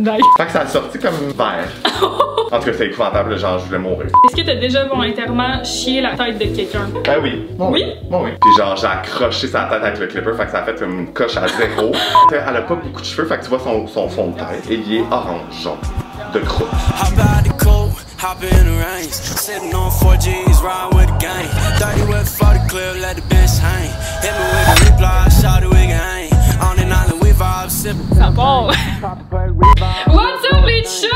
chandail. Fait que ça a sorti comme vert. En tout cas, c'est épouvantable, genre, je voulais mourir. Est-ce que t'as déjà volontairement chié la tête de quelqu'un? Ben oui. Oui? Bon, oui. Puis genre, j'ai accroché sa tête avec le clipper, fait que ça a fait comme une coche à 0. Elle a pas beaucoup de cheveux, fait que tu vois son fond de tête. Et il est orange, genre, de croûte. Hop in the range, sitting on 4Gs, riding with the gang. 30 with 40 clip, let the bench hang. Hit me with the reply, shot it, we can hang. On an island, we vibe, sipping. Ça part! What's up les chums?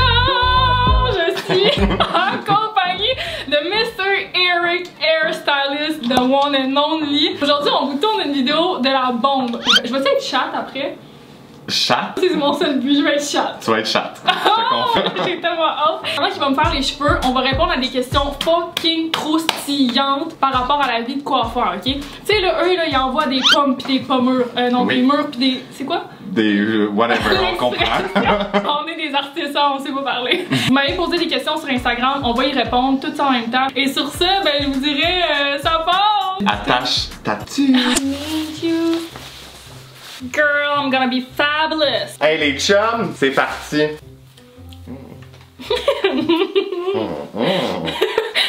Je suis en compagnie de Mr. Eric Hairstylist, the one and only. Aujourd'hui, on vous tourne une vidéo de la bombe. Je vais être chatte après? Chat? C'est mon seul but, je vais être chatte. Tu vas être chatte. J'ai tellement hâte. Pendant qu'il va me faire les cheveux, on va répondre à des questions fucking croustillantes par rapport à la vie de coiffeur, ok? Tu sais, là, eux, là, ils envoient des pommes pis des pommures. Non, oui. des murs pis des. C'est quoi? Des whatever, on comprend. On est des artisans, on sait pas parler. Vous m'avez posé des questions sur Instagram, on va y répondre tout ça en même temps. Et sur ça, ben, je vous dirais, ça part! Attache ta tue. I need you. Girl, I'm gonna be fabulous! Hey les chums, c'est parti!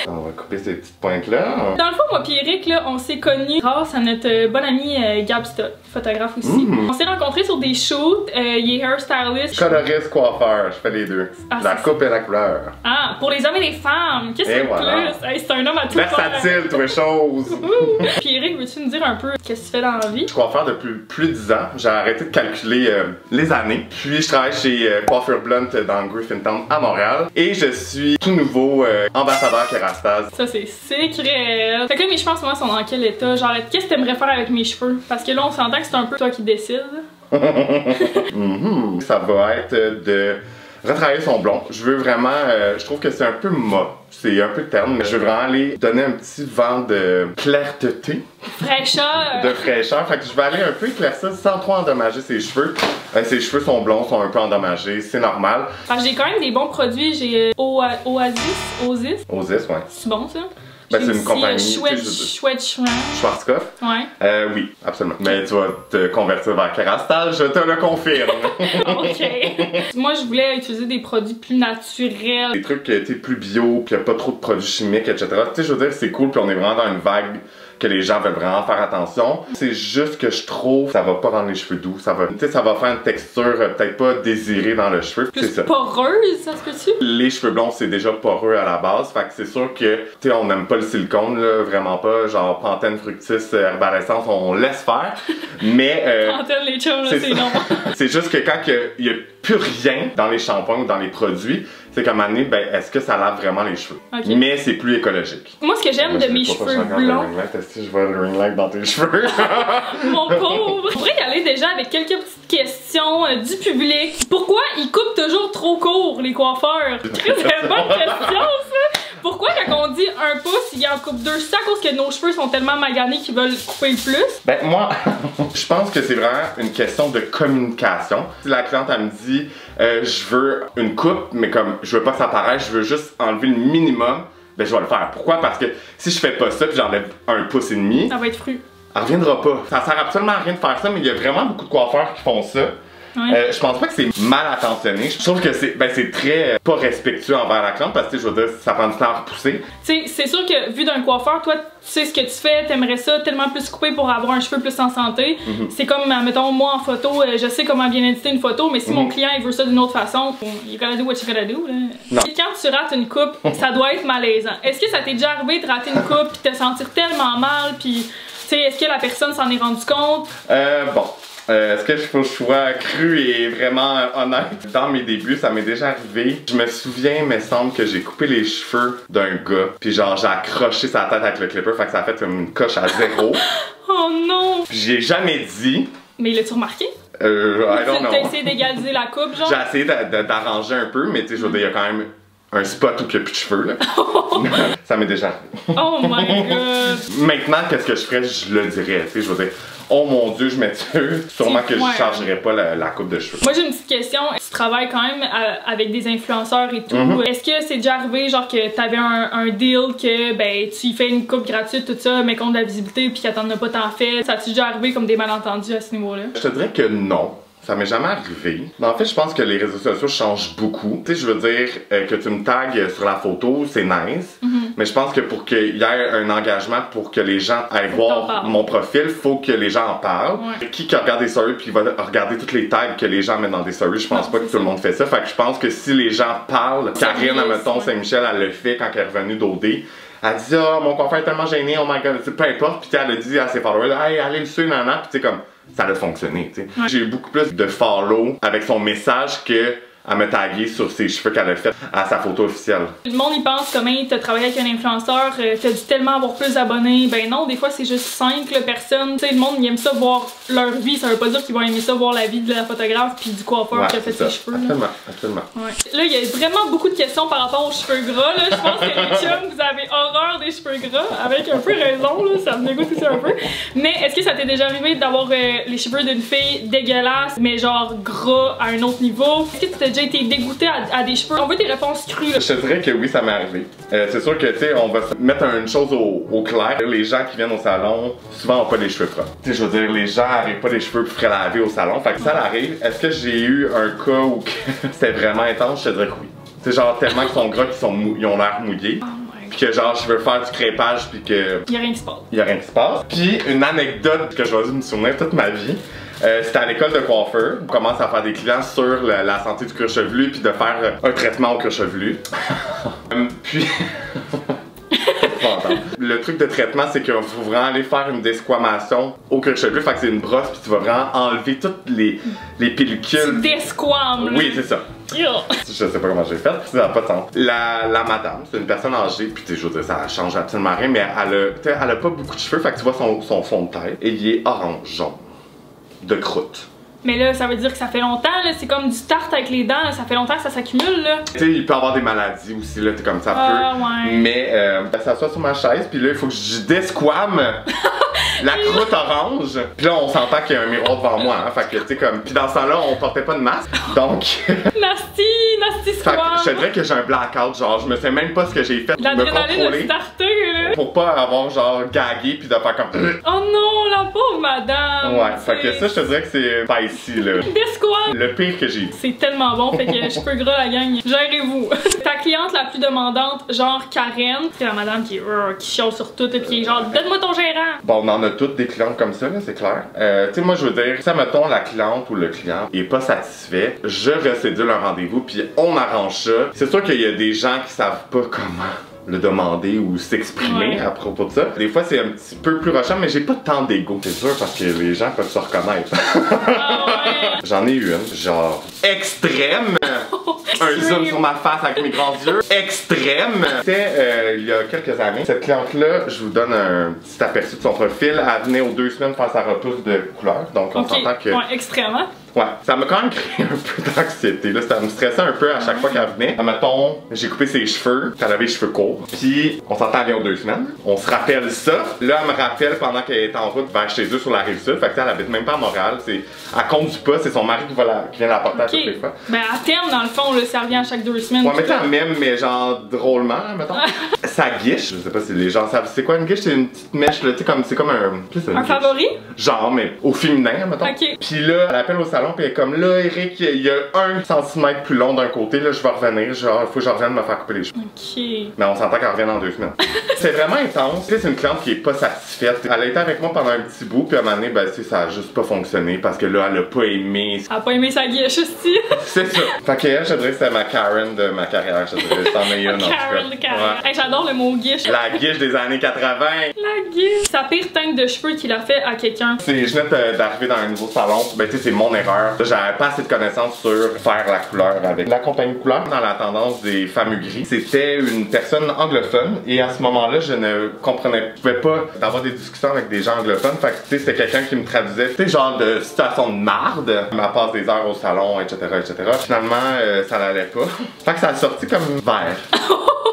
On va couper ces petites pointes-là. Dans le fond, moi et Eric, là, on s'est connus grâce à notre bon ami Gab Stott, photographe aussi. On s'est rencontrés sur des shoots, il est hairstylist. Coloriste, coiffeur, je fais les deux. Ah, la coupe et la couleur. Ah, pour les hommes et les femmes! Qu'est-ce que c'est voilà. plus? Hey, c'est un homme à tout faire. Versatile, toutes les choses. Puis Eric, veux-tu nous dire un peu qu'est-ce que tu fais dans la vie? Je suis coiffeur depuis plus de 10 ans. J'ai arrêté de calculer les années. Puis je travaille chez Coiffure Blunt dans Griffintown à Montréal. Et je suis tout nouveau ambassadeur Kerastase. Ça, c'est secret. Fait que là, mes cheveux en ce moment sont dans quel état? Genre, qu'est-ce que t'aimerais faire avec mes cheveux? Parce que là, on s'entend que c'est un peu toi qui décides. Ça va être de retravailler son blond. Je veux vraiment, je trouve que c'est un peu mat. C'est un peu terne, mais je veux vraiment aller donner un petit vent de clarté. Fraîcheur! De fraîcheur. Fait que je vais aller un peu éclaircir sans trop endommager ses cheveux. Ses cheveux sont blonds, sont un peu endommagés, c'est normal. J'ai quand même des bons produits. J'ai Oasis. Oasis, ouais. C'est bon ça? Ben, c'est une compagnie. Schwarzkopf. Ouais. Oui, absolument. Mais tu vas te convertir vers Kerastase, je te le confirme. Ok. Moi, je voulais utiliser des produits plus naturels. Des trucs qui étaient plus bio, puis y a pas trop de produits chimiques, etc. Tu sais, je veux dire, c'est cool, puis on est vraiment dans une vague que les gens veulent vraiment faire attention. C'est juste que je trouve que ça va pas rendre les cheveux doux. Ça va, tu sais, ça va faire une texture peut-être pas désirée dans le cheveu. Plus poreuse, ça se peut-tu? Les cheveux blonds, c'est déjà poreux à la base. Fait que c'est sûr que, tu sais, on n'aime pas le silicone, là, vraiment pas. Genre Pantene, Fructis, Herbal-Essence, on laisse faire. Mais. Pantene, les chums, là, c'est non. C'est juste que quand il y a plus rien dans les shampoings ou dans les produits, c'est comme année, ben, est-ce que ça lave vraiment les cheveux? Okay. Mais c'est plus écologique. Moi, ce que j'aime de mes cheveux blonds. Est-ce que je vois le ring light dans tes cheveux? Mon pauvre! On pourrait y aller déjà avec quelques petites questions du public. Pourquoi ils coupent toujours trop court, les coiffeurs? C'est une bonne question, ça! Pourquoi quand on dit 1 pouce, il en coupe 2? C'est à cause que nos cheveux sont tellement maganés qu'ils veulent couper le plus? Ben moi, je pense que c'est vraiment une question de communication. Si la cliente, elle me dit je veux une coupe, mais comme je veux pas que ça paraisse, je veux juste enlever le minimum, ben je vais le faire. Pourquoi? Parce que si je fais pas ça puis j'enlève 1,5 pouce, ça va être fru. Elle reviendra pas. Ça sert absolument à rien de faire ça, mais il y a vraiment beaucoup de coiffeurs qui font ça. Ouais. Je pense pas que c'est mal attentionné. Je trouve que c'est très pas respectueux envers la cliente parce que je veux dire, ça prend du temps à repousser. Tu sais, c'est sûr que vu d'un coiffeur, toi, tu sais ce que tu fais, t'aimerais ça tellement plus coupé pour avoir un cheveu plus en santé. C'est comme, mettons, moi en photo, je sais comment bien éditer une photo, mais si mon client il veut ça d'une autre façon, you gotta do what you gotta do. Là. Non. Quand tu rates une coupe, ça doit être malaisant. Est-ce que ça t'est déjà arrivé de rater une coupe pis te sentir tellement mal, pis tu sais, est-ce que la personne s'en est rendu compte? Bon. Est-ce que je sois cru et vraiment honnête? Dans mes débuts, ça m'est déjà arrivé. Je me souviens, il me semble que j'ai coupé les cheveux d'un gars. Puis genre, j'ai accroché sa tête avec le clipper, fait que ça a fait comme une coche à 0. Oh non! J'ai jamais dit. Mais l'as-tu remarqué? I don't know. T'as essayé d'égaliser la coupe, genre? J'ai essayé d'arranger un peu, mais tu sais, je veux dire, il y a quand même un spot où il n'y a plus de cheveux, là. Ça m'est déjà arrivé. Oh my god! Maintenant, qu'est-ce que je ferais? Je le dirais, tu sais, je veux dire. Oh mon dieu, je m'excuse. Sûrement que je chargerais pas la coupe de cheveux. Moi j'ai une petite question. Tu travailles quand même avec des influenceurs et tout. Est-ce que c'est déjà arrivé genre que t'avais un deal que ben tu y fais une coupe gratuite tout ça mais contre de la visibilité puis qu'elle t'en a pas tant fait? Ça t'est déjà arrivé comme des malentendus à ce niveau-là? Je te dirais que non. Ça m'est jamais arrivé. Mais en fait, je pense que les réseaux sociaux changent beaucoup. Tu sais, je veux dire, que tu me tagues sur la photo, c'est nice. Mais je pense que pour qu'il y ait un engagement, pour que les gens aillent voir mon profil, faut que les gens en parlent. Qui regarde des stories puis va regarder toutes les tags que les gens mettent dans des stories, je pense pas que tout le monde fait ça. Fait que je pense que si les gens parlent, Karine, admettons, Saint-Michel, elle le fait quand elle est revenue d'OD. Elle dit mon coiffeur est tellement gêné, oh my god, peu importe. Puis elle a dit à ses followers, hey, allez le suivre, nanana. Puis tu sais, comme, ça a fonctionné, tu sais. J'ai eu beaucoup plus de follow avec son message que à me taguer sur ses cheveux qu'elle a fait à sa photo officielle. Le monde y pense comment t'as travaillé avec un influenceur, t'as dû tellement avoir plus d'abonnés. Ben non, des fois c'est juste 5 personnes. Tu sais, le monde il aime ça voir leur vie, ça veut pas dire qu'ils vont aimer ça voir la vie de la photographe puis du coiffeur qui a fait ses cheveux. Absolument, absolument. Là, il y a vraiment beaucoup de questions par rapport aux cheveux gras. Là. Je pense que les chums, vous avez horreur des cheveux gras, avec un peu raison, là, ça me dégoûte aussi un peu. Mais est-ce que ça t'est déjà arrivé d'avoir les cheveux d'une fille dégueulasse, mais genre gras à un autre niveau? Est-ce que tu t'as déjà été dégoûté à des cheveux? On veut des réponses crues. Là. Je te dirais que oui, ça m'est arrivé. C'est sûr que, tu sais, on va mettre une chose au clair. Les gens qui viennent au salon, souvent n'ont pas les cheveux propres. Tu sais, je veux dire, les gens n'arrivent pas les cheveux frais lavés au salon. Fait que ça arrive. Est-ce que j'ai eu un cas où c'était vraiment intense? Je te dirais que oui. C'est genre tellement qu'ils sont gras qu'ils ont l'air mouillés. Puis que genre je veux faire du crépage puis que... Y'a rien qui se passe. Y'a rien qui se passe. Puis une anecdote que je vais me souvenir toute ma vie. C'était à l'école de coiffeur. On commence à faire des clients sur la santé du cuir chevelu puis de faire un traitement au cuir chevelu. Puis... Le truc de traitement, c'est qu'il faut vraiment aller faire une desquamation au cuir chevelu. Fait que c'est une brosse puis tu vas vraiment enlever toutes les pellicules. Tu desquames, là. Oui, c'est ça. Je sais pas comment j'ai fait, ça n'a pas de sens. La madame, c'est une personne âgée, puis tu sais, je veux dire, ça change absolument rien, mais elle a pas beaucoup de cheveux, fait que tu vois son fond de tête, et il est orange, jaune, de croûte. Mais là, ça veut dire que ça fait longtemps, là, c'est comme du tarte avec les dents, là, ça fait longtemps que ça s'accumule, là. Tu sais, il peut avoir des maladies aussi, là, comme ça peut. Ouais. Mais, elle s'assoit sur ma chaise, puis là, il faut que je desquame la croûte orange. Puis là, on s'entend qu'il y a un miroir devant moi, hein, fait que, tu sais, comme... Puis dans ce temps-là, on portait pas de masque, donc... Nasty squam! Je te dirais que j'ai un blackout, genre, je me sais même pas ce que j'ai fait pour me contrôler. Là. Pour pas avoir, genre, gagué, puis de faire comme... Oh non, la pauvre madame! Ouais, fait que ça, je te dirais que c'est pas ici, là. Desquam! Le pire que j'ai. C'est tellement bon, fait que cheveux gras, la gang, gérez-vous. Ta cliente la plus demandante, genre Karen, c'est la madame qui chiale sur tout, et puis genre, donne-moi ton gérant! Bon, on en a toutes des clientes comme ça, là, c'est clair. Tu sais, moi, je veux dire, si, mettons, la cliente ou le client est pas satisfait, je recédule un rendez-vous, puis on arrange ça. C'est sûr qu'il y a des gens qui savent pas comment le demander ou s'exprimer à propos de ça. Des fois, c'est un petit peu plus rushant, mais j'ai pas tant d'ego, c'est sûr, parce que les gens peuvent se reconnaître. J'en ai eu une, genre, extrême. Un zoom sur ma face avec mes grands yeux. Extrême. C'était il y a quelques années. Cette cliente-là, je vous donne un petit aperçu de son profil. Elle venait aux 2 semaines faire sa repousse de couleur. Donc on s'entend que... Ouais, extrêmement. Ouais, ça m'a quand même créé un peu d'anxiété, là. Ça me stressait un peu à chaque fois qu'elle venait. Mettons, j'ai coupé ses cheveux, elle avait les cheveux courts. Puis, on s'entend bien aux 2 semaines. On se rappelle ça. Là, elle me rappelle pendant qu'elle est en route vers chez eux sur la Rive-Sud. Fait que elle habite même pas à Montréal. Elle conduit pas, c'est son mari qui vient la porter à toutes les fois. Ben, à terme, dans le fond, là, ça revient à chaque 2 semaines. Ouais, mais t'as même, mais genre drôlement, mettons. Sa guiche, je sais pas si les gens savent, c'est quoi une guiche? C'est une petite mèche, là, tu sais, c'est comme un favori? Genre, mais au féminin, mettons. Puis là, elle appelle au salon, puis elle est comme là, Eric, il y a 1 centimètre plus long d'un côté, là, je vais revenir, genre, faut que je revienne me faire couper les cheveux. Mais on s'entend qu'elle revient dans 2 semaines. C'est vraiment intense. C'est une cliente qui est pas satisfaite. Elle a été avec moi pendant un petit bout, puis à un moment donné, ben, ça a juste pas fonctionné parce que là, elle a pas aimé. Elle a pas aimé sa guiche aussi. C'est ça. Fait que elle, je dirais que c'est ma Karen de ma carrière, je dirais. C'en est une, en tout cas. Karen de carrière. Hey, j'adore le mot guiche. La guiche des années 80. La guiche. Sa pire teinte de cheveux qu'il a fait à quelqu'un. Je venais d'arriver dans un nouveau salon. Ben, tu sais, c'est mon erreur. J'avais pas assez de connaissances sur faire la couleur avec la compagnie couleur. Dans la tendance des fameux gris, c'était une personne anglophone. Et à ce moment-là, je ne comprenais, je pouvais pas avoir des discussions avec des gens anglophones. Fait que, tu sais, c'était quelqu'un qui me traduisait, tu sais, genre de situation de marde. Ma passe des heures au salon, etc., etc. Finalement, ça n'allait pas. Fait que ça a sorti comme vert.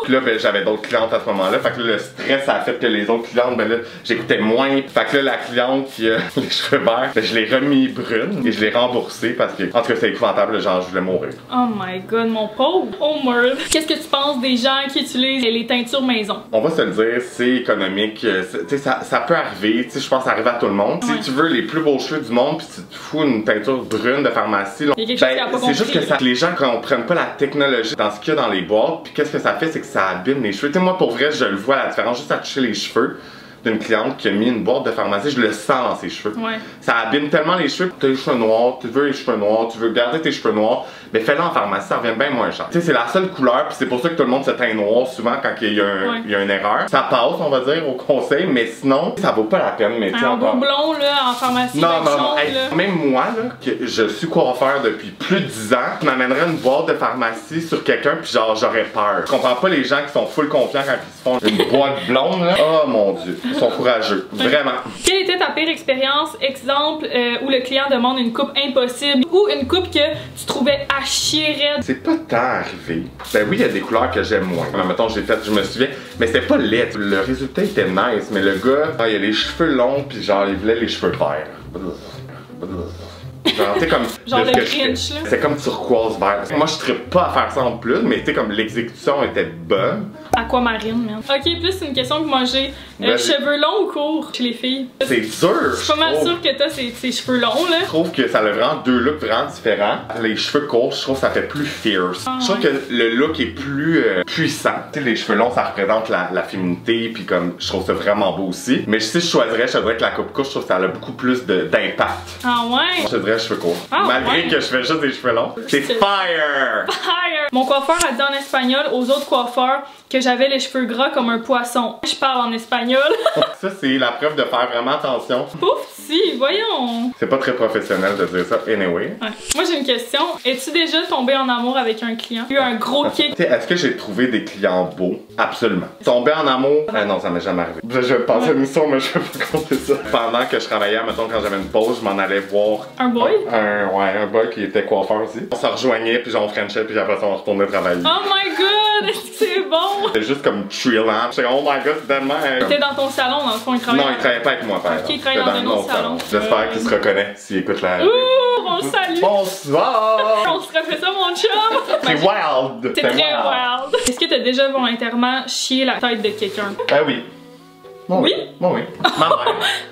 Puis là, ben, j'avais d'autres clientes à ce moment-là. Fait que là, le stress a fait que les autres clientes, ben là, j'écoutais moins. Fait que là, la cliente qui a les cheveux verts, ben, je l'ai remis brune et je l'ai remboursée parce que, en tout cas, c'est épouvantable, genre, je voulais mourir. Oh my god, mon pauvre Homer. Qu'est-ce que tu penses des gens qui utilisent les teintures maison? On va se le dire, c'est économique. Tu sais, ça peut arriver. Tu sais, je pense que ça arrive à tout le monde. Ouais. Si tu veux les plus beaux cheveux du monde, puis tu te fous une teinture brune de pharmacie, là, il y a quelque chose qui a pas c'est juste compris. que les gens comprennent pas la technologie dans ce qu'il y a dans les boîtes. Puis qu'est-ce que ça fait, c'est que ça abîme les cheveux. Tu sais, moi, pour vrai, je le vois la différence juste à toucher les cheveux d'une cliente qui a mis une boîte de pharmacie, je le sens dans ses cheveux. Ouais. Ça abîme tellement les cheveux. Tu as les cheveux noirs, tu veux les cheveux noirs, tu veux garder tes cheveux noirs, mais fais-le en pharmacie, ça revient bien moins cher. Tu sais, c'est la seule couleur, puis c'est pour ça que tout le monde se teint noir souvent quand il y a une erreur. Ça passe, on va dire, au conseil, mais sinon, ça vaut pas la peine. Mais Un beau blond, là, en pharmacie. non, non, jaune, non. Hey, là. même moi, là, que je suis coiffeur depuis plus de 10 ans, je m'amènerais une boîte de pharmacie sur quelqu'un, puis genre, j'aurais peur. Je comprends pas les gens qui sont full confiants quand ils se font une boîte blonde, là. Oh mon dieu, ils sont courageux. Vraiment. Quelle était ta pire expérience, exemple, où le client demande une coupe impossible ou une coupe que tu trouvais à chier raide? C'est pas tant arrivé. Ben oui, il y a des couleurs que j'aime moins. Mettons, j'ai fait, je me souviens, mais c'était pas laid. Le résultat était nice, mais le gars, il a les cheveux longs, puis genre, il voulait les cheveux verts. Genre, tu sais, comme. Genre de ce le que je fais. Grinch, là. C'est comme turquoise vert. Moi, je trippe pas à faire ça en plus, mais tu sais, comme l'exécution était bonne. Aquamarine, man. Ok, plus une question que moi j'ai. Vas-y. Cheveux longs ou courts chez les filles? C'est dur. Je suis pas mal trouve. sûre que t'as ces cheveux longs, là. Je trouve que ça a vraiment deux looks vraiment différents. Les cheveux courts, je trouve que ça fait plus fierce. Ah, je trouve que le look est plus puissant. Tu sais, les cheveux longs, ça représente la féminité, puis comme je trouve ça vraiment beau aussi. Mais si je choisirais que la coupe courte, je trouve que ça a beaucoup plus d'impact. Ah ouais? Je choisirais cheveux courts. Ah, Malgré ouais. que je fais juste des cheveux longs. C'est C'est- fire! Fire! Mon coiffeur a dit en espagnol aux autres coiffeurs que j'avais les cheveux gras comme un poisson. Je parle en espagnol. Ça, c'est la preuve de faire vraiment attention. Pouf, si, voyons. C'est pas très professionnel de dire ça, anyway. Ouais. Moi j'ai une question. Es-tu déjà tombé en amour avec un client? Eu un gros kick? Tu sais, est-ce que j'ai trouvé des clients beaux? Absolument. Tomber en amour? Non, ça m'est jamais arrivé. Je pensais à une histoire, mais je vais pas compter ça. Pendant que je travaillais, mettons, quand j'avais une pause, je m'en allais voir Un boy? un boy qui était coiffeur aussi. On se rejoignait, puis genre on frenchait, puis après ça, on retournait travailler. Oh my god, est-ce que c'est bon? C'était juste comme chillant. J'étais comme, oh my god, c'est tellement. T'es dans ton salon, dans le fond, il travaille. Non, il travaillait pas avec moi, par Ok, exemple. il travaille dans C'était un autre mon salon. J'espère qu'il se reconnaît s'il écoute la. Ouh, on le salue! Bonsoir! On se refait ça, mon chum! C'est wild! C'est très wild! Est-ce que t'as déjà volontairement chié la tête de quelqu'un? Ah oui. Bon, Oui? Bon, oui.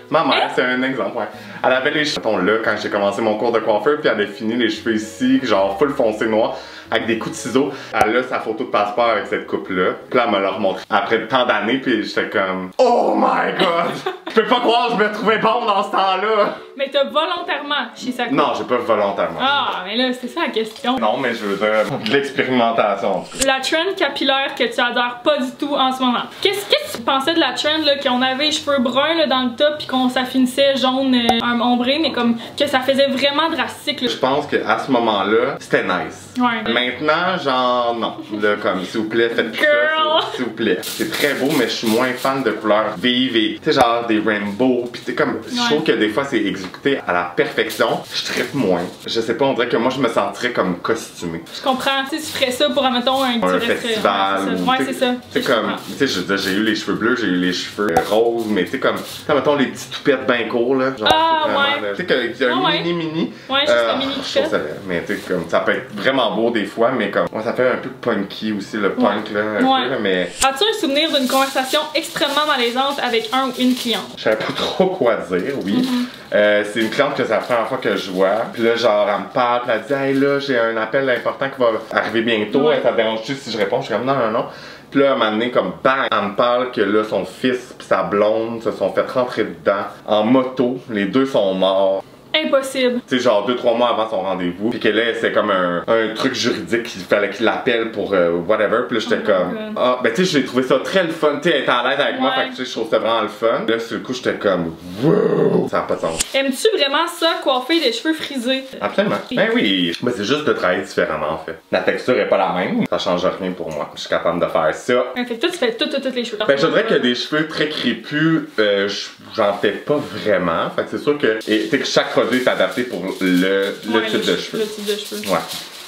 Ma mère, c'est un exemple, ouais. Elle avait les cheveux là quand j'ai commencé mon cours de coiffeur, puis elle avait fini les cheveux ici, genre full foncé noir, avec des coups de ciseaux. Elle a sa photo de passeport avec cette coupe-là. Puis là, elle me l'a remontré après tant d'années, puis j'étais comme, oh my god! Je peux pas croire que je me trouvais bon dans ce temps-là! Mais t'as volontairement chié sa coupe? Non, j'ai pas volontairement. Ah, mais là, c'est ça la question. Non, mais je veux dire, de l'expérimentation. La trend capillaire que tu adhères pas du tout en ce moment. Qu'est-ce que tu pensais de la trend là, qu'on avait les cheveux bruns là, dans le top puis qu'on s'affinissait jaune ombré, mais comme que ça faisait vraiment drastique là. Je pense qu'à ce moment-là, c'était nice. Ouais. Maintenant, genre, non. Là, comme, s'il vous plaît, faites plus Girl. ça, s'il vous plaît. C'est très beau, mais je suis moins fan de couleurs vives et, tu sais, genre, des rainbows. Pis, tu sais, comme, je trouve que des fois, c'est exécuté à la perfection. Je trippe moins. Je sais pas, on dirait que moi, je me sentirais comme costumé. Je comprends. Tu sais, tu ferais ça pour, admettons, un Un petit festival. Ouais, c'est ça. C'est comme, tu sais, je veux dire, j'ai eu les cheveux bleus, j'ai eu les cheveux roses, mais tu sais, comme, tu sais, mettons, les petits toupettes bien courts, là. Genre, Ah, c'est vraiment, ouais. là, tu sais, qu'il y a un Ah, ouais. mini-mini. Ouais, juste un mini je trouve ça, mais tu sais, comme, ça peut être vraiment beau des fois, mais comme, ouais, ça fait un peu punky aussi, le punk, là, un Ouais. peu, là, mais As-tu un souvenir d'une conversation extrêmement malaisante avec un ou une cliente? je savais pas trop quoi dire, oui. C'est une cliente que c'est la première fois que je vois. Puis là, genre, elle me parle, puis elle dit, hey là, j'ai un appel important qui va arriver bientôt. Ouais. Ça te dérange-tu si je réponds? Je suis comme, non, non, non. Puis là, à un moment donné, comme bang, elle me parle que là, son fils pis sa blonde se sont fait rentrer dedans en moto. Les deux sont morts. Impossible. Tu sais, genre 2-3 mois avant son rendez-vous. Puis que là, c'est comme un truc juridique qu'il fallait qu'il l'appelle pour whatever. Puis là, j'étais Oh comme, my God. ah, ben tu sais, j'ai trouvé ça très le fun. Tu sais, elle était à l'aise avec moi, Ouais. fait que tu sais, je trouve ça vraiment le fun. Là, sur le coup, j'étais comme, wow, ça n'a pas de sens. Aimes-tu vraiment ça, coiffer des cheveux frisés? Absolument. Ben oui. Ben c'est juste de travailler différemment, en fait. La texture est pas la même. Ça change rien pour moi. Je suis capable de faire ça. Fait que toi, tu fais toutes les cheveux. Ben, je dirais que des cheveux très crépus, j'en fais pas vraiment. Fait que c'est sûr que, et, tu sais, que chaque produit est adapté pour le type de cheveux. Le type de cheveux. Ouais.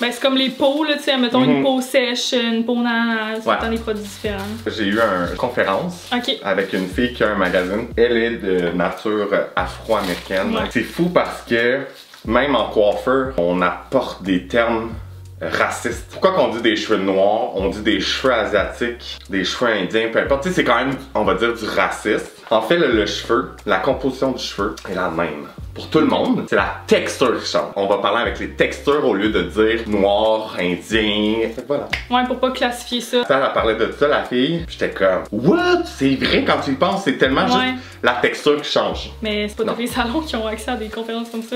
Ben, c'est comme les peaux, là, tu sais, mettons une peau sèche, une peau naze, c'est des produits différents. J'ai eu une conférence avec une fille qui a un magazine. Elle est de nature afro-américaine. C'est fou parce que même en coiffeur, on apporte des termes racistes. Pourquoi qu'on dit des cheveux noirs, on dit des cheveux asiatiques, des cheveux indiens, peu importe. Tu sais, c'est quand même, on va dire, du racisme. En fait, le cheveu, la composition du cheveu est la même. Pour tout le monde, c'est la texture qui change. On va parler avec les textures au lieu de dire noir, indien. Voilà. Ouais, pour pas classifier ça. Elle parlait de ça, la fille. J'étais comme, what? C'est vrai quand tu y penses, c'est tellement juste la texture qui change. Mais c'est pas tous les salons qui ont accès à des conférences comme ça.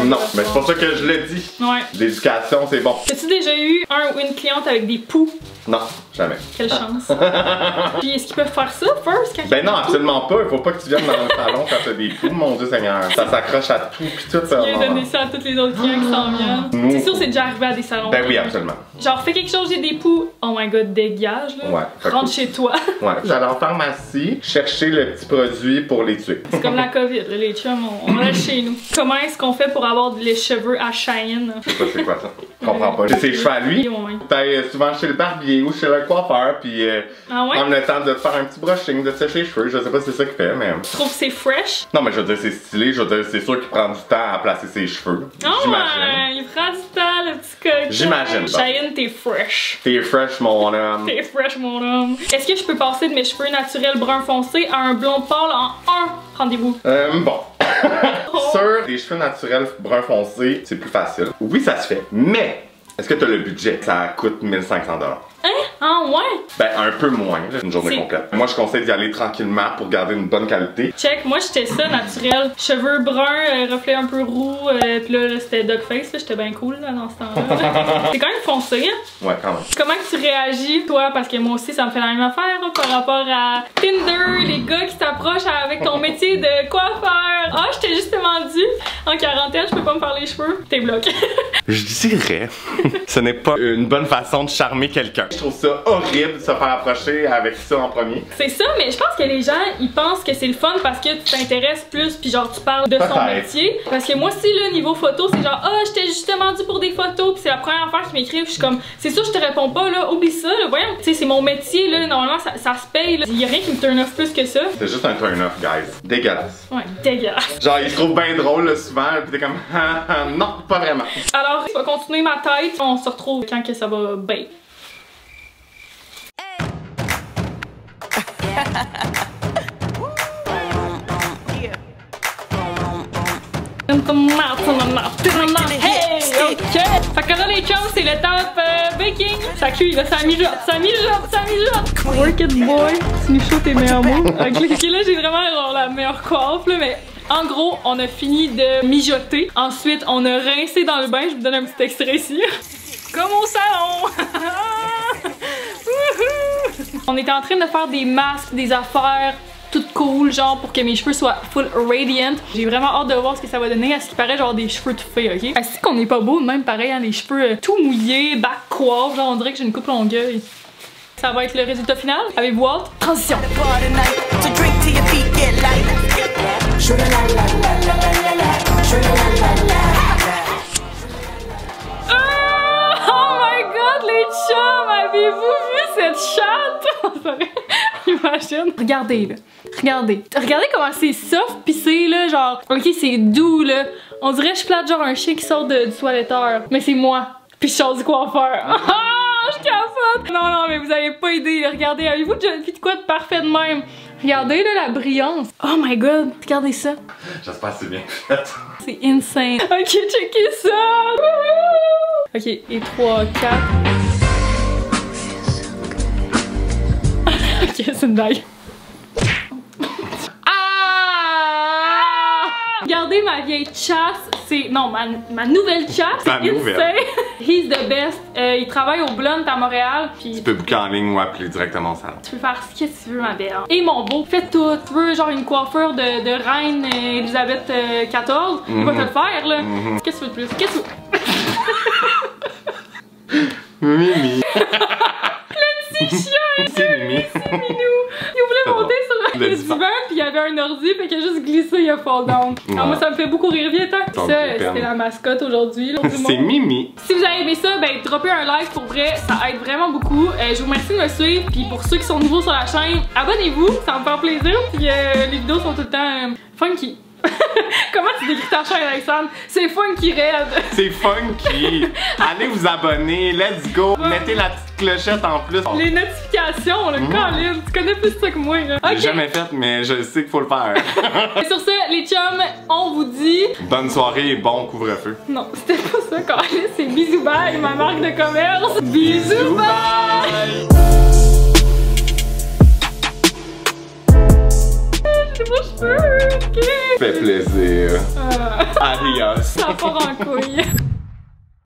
Non, mais c'est pour ça que je l'ai dit. Ouais. L'éducation, c'est bon. As-tu déjà eu un ou une cliente avec des poux? Non, jamais. Quelle chance. Puis est-ce qu'ils peuvent faire ça first quand Ben non, absolument pas. Il faut pas que tu viennes dans le salon quand t'as des poux, mon Dieu Seigneur. Ça s'accroche à tout pis tout. Tu viens donner ça à tous les autres clients qui s'en viennent. C'est sûr c'est déjà arrivé à des salons. Ben oui, absolument. Genre fais quelque chose, j'ai des poux. Oh my god, dégage là. Ouais. Rentre chez toi. Ouais. J'allais en pharmacie chercher le petit produit pour les tuer. C'est comme la COVID, là, les chums, on reste chez nous. Comment est-ce qu'on fait pour avoir les cheveux à Cheyenne? Je sais pas c'est quoi ça. Je comprends pas. C'est ses cheveux à lui. T'es souvent chez le barbier ou chez le coiffeur, puis prendre le temps de te faire un petit brushing, de te sécher les cheveux. Je sais pas si c'est ça qu'il fait, mais. Tu trouves que c'est fresh? Non, mais je veux dire, c'est stylé. Je veux dire, c'est sûr qu'il prend du temps à placer ses cheveux. Oh, ouais, il prend du temps, le petit coq. J'imagine. Cheyenne, t'es fresh. T'es fresh, mon homme. T'es fresh, mon homme. Est-ce que je peux passer de mes cheveux naturels brun foncé à un blond pâle en un rendez-vous? Bon. Sur des cheveux naturels brun foncé, c'est plus facile. Oui, ça se fait. Mais, est-ce que t'as le budget? Ça coûte 1500 $. Hein? Ah ouais? Ben un peu moins, là, une journée complète. Moi je conseille d'y aller tranquillement pour garder une bonne qualité. Check, moi j'étais ça naturel. Cheveux bruns, reflets un peu roux, pis là c'était Dogface, j'étais bien cool là, dans ce temps-là. C'est quand même foncé, hein? Ouais, quand même. Comment que tu réagis toi? Parce que moi aussi ça me fait la même affaire hein, par rapport à Tinder, les gars qui t'approchent avec ton métier de coiffeur. Ah, je t'ai justement dit, en quarantaine, je peux pas me faire les cheveux. T'es bloqué. Je dirais, ce n'est pas une bonne façon de charmer quelqu'un. Je trouve ça horrible de se faire approcher avec ça en premier. C'est ça, mais je pense que les gens, ils pensent que c'est le fun parce que tu t'intéresses plus puis genre tu parles de son métier. Parce que moi aussi, là, niveau photo, c'est genre, ah, je t'ai justement dit pour des photos puis c'est la première affaire qu'ils m'écrivent. Je suis comme, c'est sûr, je te réponds pas, là, oublie ça, là, voyons. Tu sais, c'est mon métier, là, normalement, ça se paye, là. Y a rien qui me turn off plus que ça. C'est juste un turn off, guys. Dégueulasse. Ouais, dégueulasse. Genre, ils se trouvent bien drôle, là, souvent, pis t'es comme, non, pas vraiment. Alors, je vais continuer ma tête. On se retrouve quand que ça va bien. Hey, ok. Fait que là les chums, c'est le top baking. Ça cuit, là, ça mijote, ça mijote, ça mijote. Work it boy. Tu nous shows tes meilleurs mots. Ok, là j'ai vraiment genre, la meilleure coiffe là, mais en gros, on a fini de mijoter. Ensuite, on a rincé dans le bain. Je vous donne un petit extrait ici. Comme au salon. On était en train de faire des masques, des affaires toutes cool, genre pour que mes cheveux soient full radiant. J'ai vraiment hâte de voir ce que ça va donner. À ce qui paraît, genre des cheveux tout faits, ok? Est-ce qu'on est pas beau, même pareil, hein, les cheveux tout mouillés, back coiffe, genre on dirait que j'ai une coupe longueuil. Ça va être le résultat final. Avez-vous hâte? Transition! Oh my god, les chums! Avez-vous vu cette chatte? Imagine. Regardez là. Regardez. Regardez comment c'est soft pis c'est là, genre. Ok, c'est doux là. On dirait que je plate genre un chien qui sort du toiletteur. Mais c'est moi. Pis je sors du coiffeur. Ah, je capote. Non, non, mais vous avez pas idée. Regardez, avez-vous déjà vu de quoi de parfait de même? Regardez là la brillance. Oh my god, regardez ça. J'espère que c'est bien fait. C'est insane. Ok, checkez ça. Ok, et 3, 4. Ok, c'est une blague. Ah! Regardez ma vieille chasse, c'est... Non, ma nouvelle chasse, c'est insane. He's the best. Il travaille au Blunt à Montréal. Puis tu peux booker en ligne ou appeler directement au salon. Tu peux faire ce que tu veux, ma belle. Et mon beau, fais tout. Tu veux genre une coiffure de reine Elisabeth XIV? Je vais te le faire, là. Qu'est-ce que tu veux de plus? Qu'est-ce que tu veux? Mimi. Le petit chien! C'est Mimi. C'est minou. Il voulait monter sur le divan puis il y avait avait un ordi, fait qu'il a juste glissé, il a fall down. Alors moi, ça me fait beaucoup rire. Viens, ça, c'était la mascotte aujourd'hui. C'est Mimi. Si vous avez aimé ça, ben droppez un like, pour vrai, ça aide vraiment beaucoup. Je vous remercie de me suivre, puis pour ceux qui sont nouveaux sur la chaîne, abonnez-vous, ça me fait plaisir. Puis les vidéos sont tout le temps funky. Comment tu décris ta chaîne, Alexandre? C'est funky raide. C'est funky. Allez vous abonner, let's go. Mettez la petite clochette en plus. Les notifications, le Colin, tu connais plus ça que moi. Okay. J'ai jamais fait, mais je sais qu'il faut le faire. Et sur ce, les chums, on vous dit... bonne soirée et bon couvre-feu. Non, c'était pas ça, Colin. C'est bisous bye, ma marque de commerce. Bisous bye! C'est mon cheveu, ok? Fait plaisir. Adios. Ça part en couille.